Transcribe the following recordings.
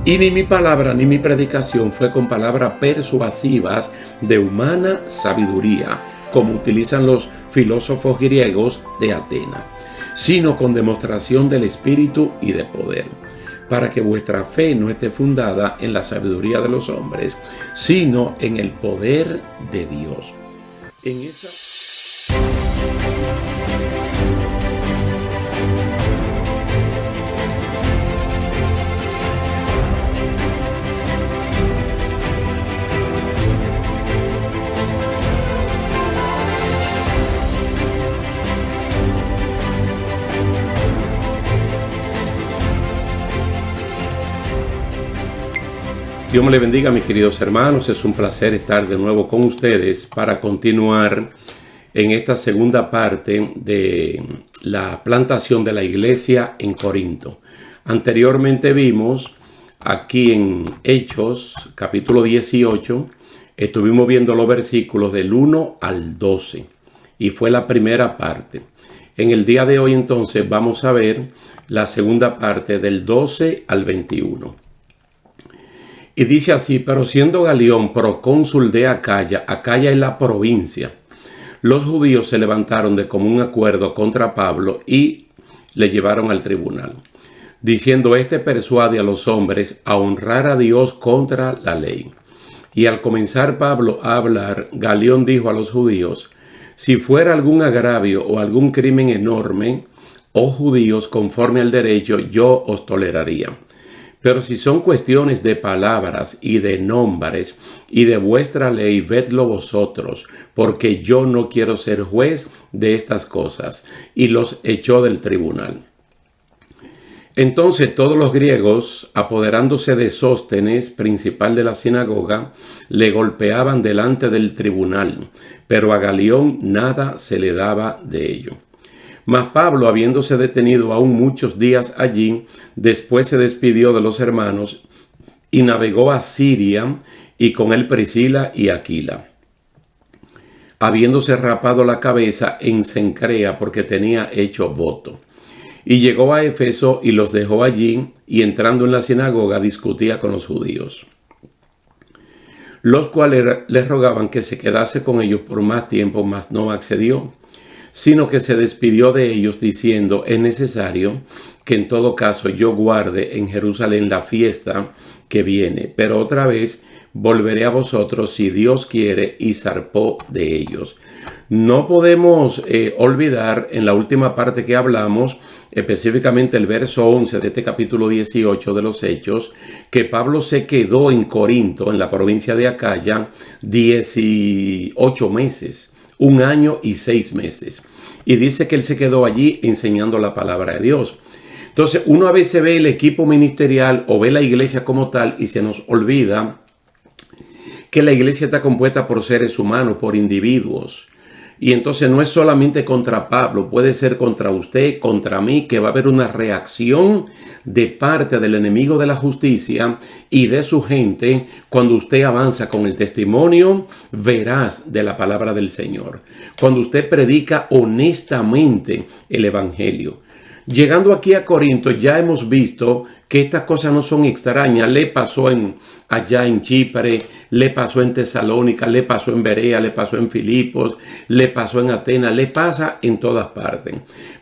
Y ni mi palabra ni mi predicación fue con palabras persuasivas de humana sabiduría, como utilizan los filósofos griegos de Atenas, sino con demostración del Espíritu y de poder, para que vuestra fe no esté fundada en la sabiduría de los hombres, sino en el poder de Dios. En esa... Dios me le bendiga, mis queridos hermanos. Es un placer estar de nuevo con ustedes para continuar en esta segunda parte de la plantación de la iglesia en Corinto. Anteriormente vimos aquí en Hechos, capítulo 18, estuvimos viendo los versículos del 1 al 12 y fue la primera parte. En el día de hoy entonces vamos a ver la segunda parte del 12 al 21. Y dice así: pero siendo Galión procónsul de Acaya, Acaya es la provincia, los judíos se levantaron de común acuerdo contra Pablo y le llevaron al tribunal, diciendo: este persuade a los hombres a honrar a Dios contra la ley. Y al comenzar Pablo a hablar, Galión dijo a los judíos: si fuera algún agravio o algún crimen enorme, oh judíos, conforme al derecho, yo os toleraría. Pero si son cuestiones de palabras y de nombres y de vuestra ley, vedlo vosotros, porque yo no quiero ser juez de estas cosas. Y los echó del tribunal. Entonces todos los griegos, apoderándose de Sóstenes, principal de la sinagoga, le golpeaban delante del tribunal, pero a Galión nada se le daba de ello. Mas Pablo, habiéndose detenido aún muchos días allí, después se despidió de los hermanos y navegó a Siria, y con él Priscila y Aquila, habiéndose rapado la cabeza en Cencrea, porque tenía hecho voto. Y llegó a Éfeso y los dejó allí, y entrando en la sinagoga discutía con los judíos, los cuales les rogaban que se quedase con ellos por más tiempo, mas no accedió, sino que se despidió de ellos diciendo: es necesario que en todo caso yo guarde en Jerusalén la fiesta que viene, pero otra vez volveré a vosotros si Dios quiere, y zarpó de ellos. No podemos olvidar en la última parte que hablamos, específicamente el verso 11 de este capítulo 18 de los Hechos, que Pablo se quedó en Corinto, en la provincia de Acaya, 18 meses. 1 año y 6 meses. Y dice que él se quedó allí enseñando la palabra de Dios. Entonces uno a veces ve el equipo ministerial o ve la iglesia como tal y se nos olvida que la iglesia está compuesta por seres humanos, por individuos. Y entonces no es solamente contra Pablo, puede ser contra usted, contra mí, que va a haber una reacción de parte del enemigo de la justicia y de su gente cuando usted avanza con el testimonio veraz de la palabra del Señor. Cuando usted predica honestamente el evangelio. Llegando aquí a Corinto ya hemos visto que estas cosas no son extrañas. Le pasó allá en Chipre, le pasó en Tesalónica, le pasó en Berea, le pasó en Filipos, le pasó en Atenas, le pasa en todas partes.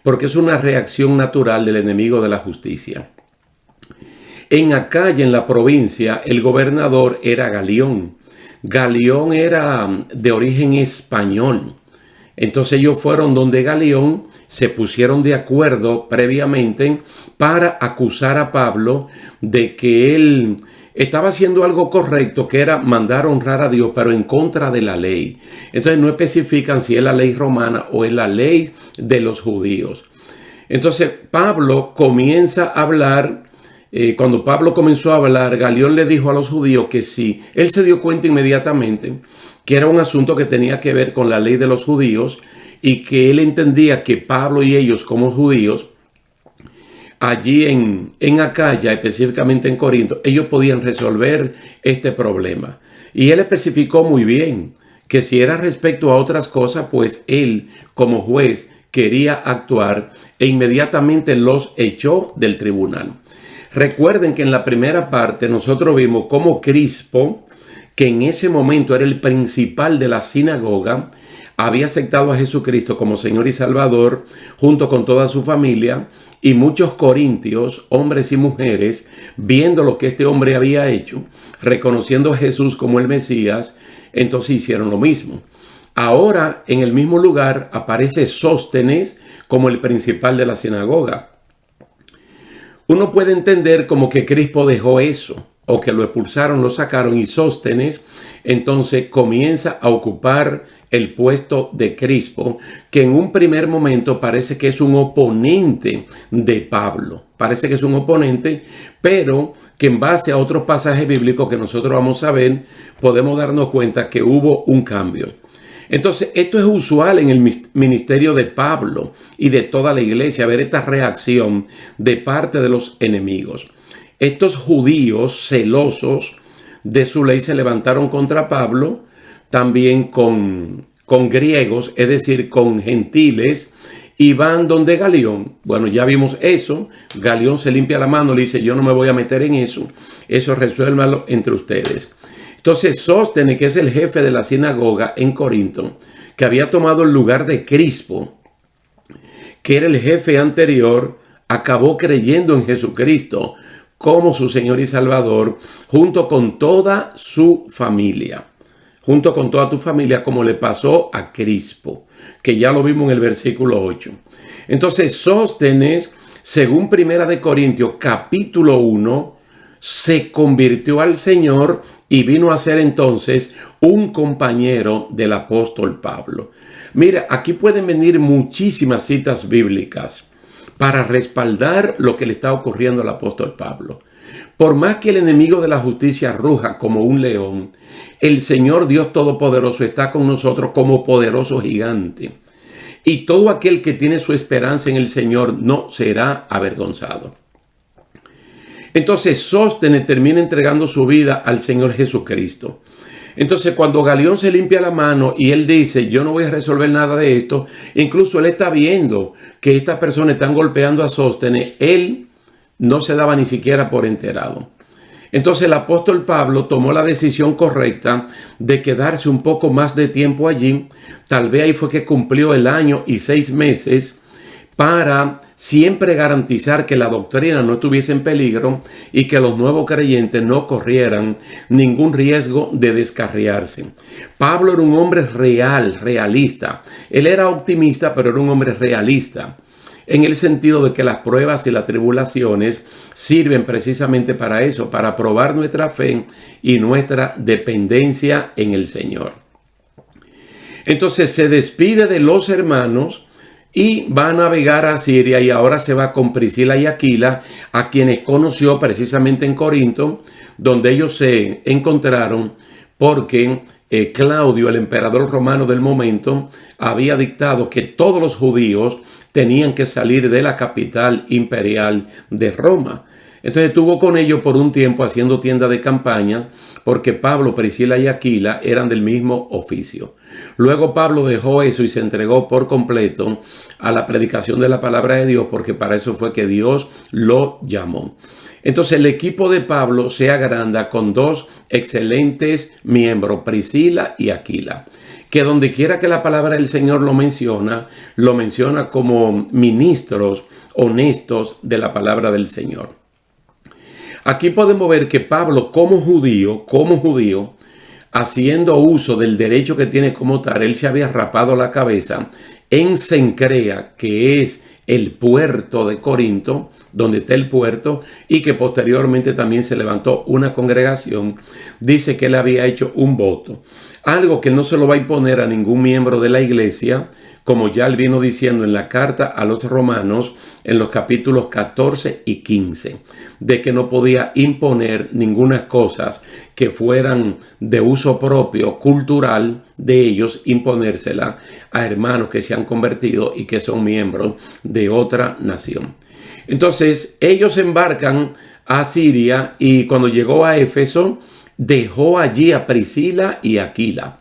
Porque es una reacción natural del enemigo de la justicia. En Acaya, en la provincia, el gobernador era Galión. Galión era de origen español. Entonces ellos fueron donde Galión, se pusieron de acuerdo previamente para acusar a Pablo de que él estaba haciendo algo correcto, que era mandar honrar a Dios, pero en contra de la ley. Entonces no especifican si es la ley romana o es la ley de los judíos. Entonces Pablo comienza a hablar. Cuando Pablo comenzó a hablar, Galión le dijo a los judíos que sí. Él se dio cuenta inmediatamente que era un asunto que tenía que ver con la ley de los judíos y que él entendía que Pablo y ellos como judíos, allí en Acaya, específicamente en Corinto, ellos podían resolver este problema. Y él especificó muy bien que si era respecto a otras cosas, pues él como juez quería actuar e inmediatamente los echó del tribunal. Recuerden que en la primera parte nosotros vimos cómo Crispo, que en ese momento era el principal de la sinagoga, había aceptado a Jesucristo como Señor y Salvador junto con toda su familia, y muchos corintios, hombres y mujeres, viendo lo que este hombre había hecho, reconociendo a Jesús como el Mesías, entonces hicieron lo mismo. Ahora, en el mismo lugar, aparece Sóstenes como el principal de la sinagoga. Uno puede entender como que Crispo dejó eso, o que lo expulsaron, lo sacaron, y Sóstenes entonces comienza a ocupar el puesto de Crispo, que en un primer momento parece que es un oponente de Pablo. Parece que es un oponente, pero que en base a otros pasajes bíblicos que nosotros vamos a ver, podemos darnos cuenta que hubo un cambio. Entonces, esto es usual en el ministerio de Pablo y de toda la iglesia, ver esta reacción de parte de los enemigos. Estos judíos celosos de su ley se levantaron contra Pablo, también con griegos, es decir, con gentiles, y van donde Galión. Bueno, ya vimos eso. Galión se limpia la mano, le dice, yo no me voy a meter en eso. Eso resuélvanlo entre ustedes. Entonces Sóstenes, que es el jefe de la sinagoga en Corinto, que había tomado el lugar de Crispo, que era el jefe anterior, acabó creyendo en Jesucristo como su Señor y Salvador, junto con toda su familia. Junto con toda tu familia, como le pasó a Crispo, que ya lo vimos en el versículo 8. Entonces Sóstenes, según Primera de Corintios, capítulo 1, se convirtió al Señor y vino a ser entonces un compañero del apóstol Pablo. Mira, aquí pueden venir muchísimas citas bíblicas para respaldar lo que le está ocurriendo al apóstol Pablo. Por más que el enemigo de la justicia ruja como un león, el Señor Dios Todopoderoso está con nosotros como poderoso gigante. Y todo aquel que tiene su esperanza en el Señor no será avergonzado. Entonces Sóstenes termina entregando su vida al Señor Jesucristo. Entonces cuando Galión se limpia la mano y él dice, yo no voy a resolver nada de esto, incluso él está viendo que estas personas están golpeando a Sóstenes, él no se daba ni siquiera por enterado. Entonces el apóstol Pablo tomó la decisión correcta de quedarse un poco más de tiempo allí. Tal vez ahí fue que cumplió el año y 6 meses para siempre garantizar que la doctrina no estuviese en peligro y que los nuevos creyentes no corrieran ningún riesgo de descarriarse. Pablo era un hombre realista. Él era optimista, pero era un hombre realista, en el sentido de que las pruebas y las tribulaciones sirven precisamente para eso, para probar nuestra fe y nuestra dependencia en el Señor. Entonces se despide de los hermanos y va a navegar a Siria, y ahora se va con Priscila y Aquila, a quienes conoció precisamente en Corinto, donde ellos se encontraron porque Claudio, el emperador romano del momento, había dictado que todos los judíos tenían que salir de la capital imperial de Roma. Entonces estuvo con ellos por un tiempo haciendo tienda de campaña, porque Pablo, Priscila y Aquila eran del mismo oficio. Luego Pablo dejó eso y se entregó por completo a la predicación de la palabra de Dios, porque para eso fue que Dios lo llamó. Entonces el equipo de Pablo se agranda con 2 excelentes miembros, Priscila y Aquila, que donde quiera que la palabra del Señor lo menciona como ministros honestos de la palabra del Señor. Aquí podemos ver que Pablo como judío, haciendo uso del derecho que tiene como tal, él se había rapado la cabeza en Cencrea, que es el puerto de Corinto, donde está el puerto, y que posteriormente también se levantó una congregación. Dice que él había hecho un voto, algo que no se lo va a imponer a ningún miembro de la iglesia, como ya él vino diciendo en la carta a los romanos en los capítulos 14 y 15, de que no podía imponer ninguna cosas que fueran de uso propio, cultural de ellos, imponérsela a hermanos que se han convertido y que son miembros de otra nación. Entonces ellos embarcan a Siria, y cuando llegó a Éfeso dejó allí a Priscila y Aquila.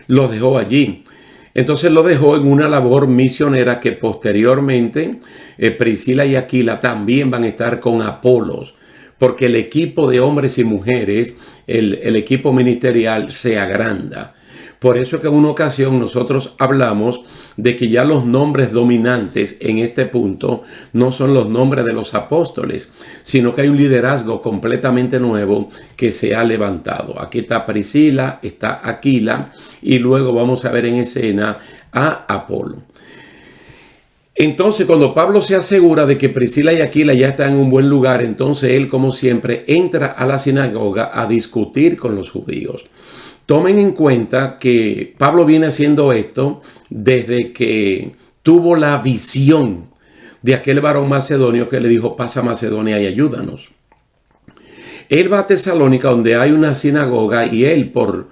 Los dejó allí. Entonces lo dejó en una labor misionera que posteriormente Priscila y Aquila también van a estar con Apolos, porque el equipo de hombres y mujeres, el equipo ministerial se agranda. Por eso es que en una ocasión nosotros hablamos de que ya los nombres dominantes en este punto no son los nombres de los apóstoles, sino que hay un liderazgo completamente nuevo que se ha levantado. Aquí está Priscila, está Aquila y luego vamos a ver en escena a Apolo. Entonces, cuando Pablo se asegura de que Priscila y Aquila ya están en un buen lugar, entonces él, como siempre, entra a la sinagoga a discutir con los judíos. Tomen en cuenta que Pablo viene haciendo esto desde que tuvo la visión de aquel varón macedonio que le dijo: pasa a Macedonia y ayúdanos. Él va a Tesalónica, donde hay una sinagoga, y él por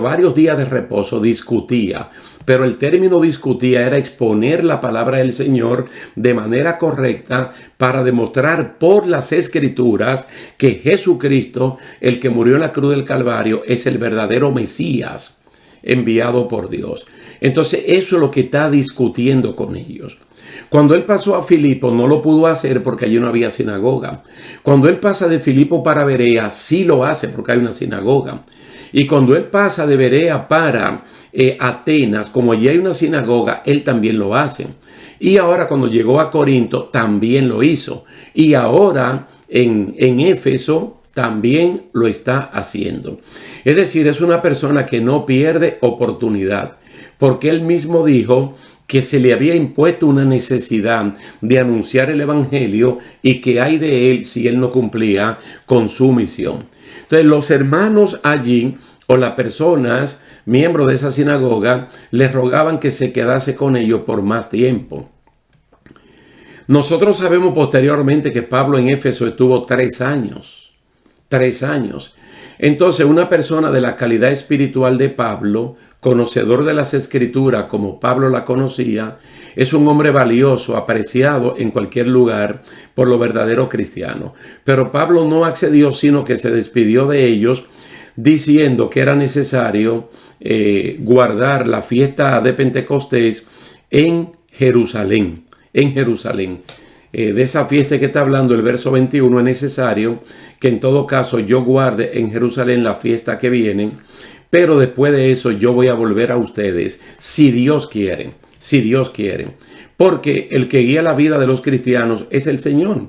varios días de reposo discutía. Pero el término discutía era exponer la palabra del Señor de manera correcta para demostrar por las Escrituras que Jesucristo, el que murió en la cruz del Calvario, es el verdadero Mesías enviado por Dios. Entonces eso es lo que está discutiendo con ellos. Cuando él pasó a Filipo no lo pudo hacer porque allí no había sinagoga. Cuando él pasa de Filipo para Berea sí lo hace porque hay una sinagoga. Y cuando él pasa de Berea para Atenas, como allí hay una sinagoga, él también lo hace. Y ahora cuando llegó a Corinto también lo hizo. Y ahora en Éfeso también lo está haciendo. Es decir, es una persona que no pierde oportunidad, porque él mismo dijo que se le había impuesto una necesidad de anunciar el evangelio y que hay de él si él no cumplía con su misión. Entonces los hermanos allí, o las personas, miembros de esa sinagoga, les rogaban que se quedase con ellos por más tiempo. Nosotros sabemos posteriormente que Pablo en Éfeso estuvo 3 años. 3 años. Entonces una persona de la calidad espiritual de Pablo, conocedor de las Escrituras como Pablo la conocía, es un hombre valioso, apreciado en cualquier lugar por los verdaderos cristianos. Pero Pablo no accedió, sino que se despidió de ellos diciendo que era necesario guardar la fiesta de Pentecostés en Jerusalén. En Jerusalén. De esa fiesta que está hablando el verso 21, es necesario que en todo caso yo guarde en Jerusalén la fiesta que viene, pero después de eso yo voy a volver a ustedes, si Dios quiere, porque el que guía la vida de los cristianos es el Señor.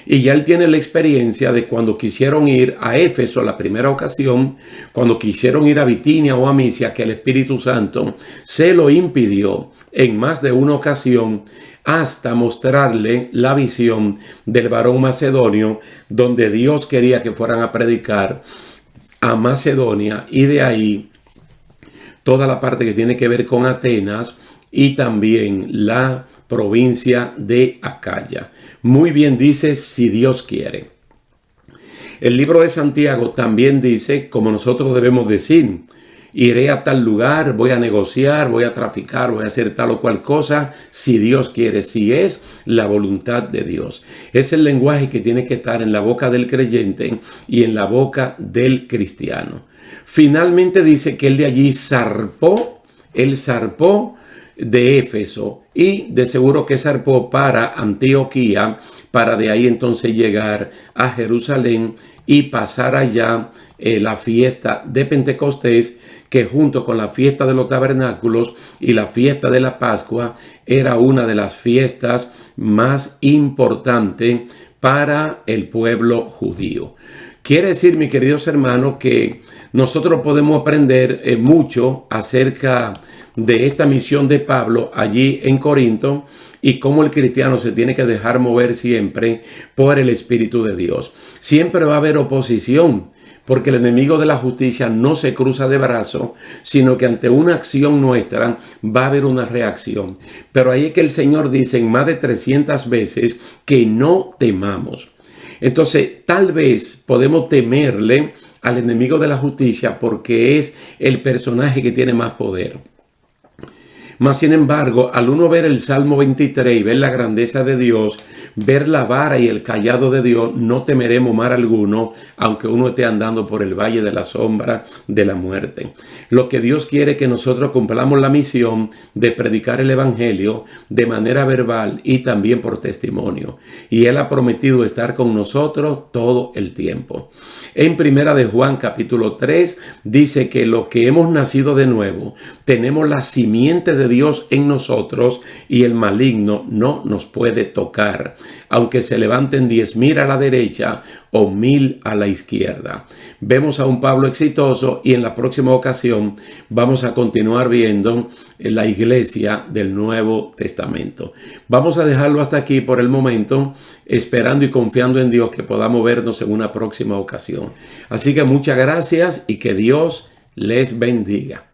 Y ya él tiene la experiencia de cuando quisieron ir a Éfeso la primera ocasión, cuando quisieron ir a Bitinia o a Misia, que el Espíritu Santo se lo impidió en más de una ocasión, hasta mostrarle la visión del varón macedonio, donde Dios quería que fueran a predicar a Macedonia, y de ahí toda la parte que tiene que ver con Atenas y también la provincia de Acaya. Muy bien dice, si Dios quiere. El libro de Santiago también dice, como nosotros debemos decir: iré a tal lugar, voy a negociar, voy a traficar, voy a hacer tal o cual cosa, si Dios quiere, si es la voluntad de Dios. Es el lenguaje que tiene que estar en la boca del creyente y en la boca del cristiano. Finalmente dice que él de allí zarpó de Éfeso, y de seguro que zarpó para Antioquía, para de ahí entonces llegar a Jerusalén y pasar allá la fiesta de Pentecostés, que junto con la fiesta de los tabernáculos y la fiesta de la Pascua era una de las fiestas más importantes para el pueblo judío. Quiere decir, mis queridos hermanos, que nosotros podemos aprender mucho acerca de esta misión de Pablo allí en Corinto, y cómo el cristiano se tiene que dejar mover siempre por el Espíritu de Dios. Siempre va a haber oposición, porque el enemigo de la justicia no se cruza de brazos, sino que ante una acción nuestra va a haber una reacción. Pero ahí es que el Señor dice en más de 300 veces que no temamos. Entonces, tal vez podemos temerle al enemigo de la justicia porque es el personaje que tiene más poder. Mas sin embargo, al uno ver el Salmo 23 y ver la grandeza de Dios, ver la vara y el cayado de Dios, no temeremos mal alguno, aunque uno esté andando por el valle de la sombra de la muerte. Lo que Dios quiere es que nosotros cumplamos la misión de predicar el evangelio de manera verbal y también por testimonio. Y Él ha prometido estar con nosotros todo el tiempo. En Primera de Juan capítulo 3 dice que los que hemos nacido de nuevo tenemos la simiente de Dios en nosotros y el maligno no nos puede tocar, aunque se levanten 10,000 a la derecha o 1,000 a la izquierda. Vemos a un Pablo exitoso y en la próxima ocasión vamos a continuar viendo la iglesia del Nuevo Testamento. Vamos a dejarlo hasta aquí por el momento, esperando y confiando en Dios que podamos vernos en una próxima ocasión. Así que muchas gracias y que Dios les bendiga.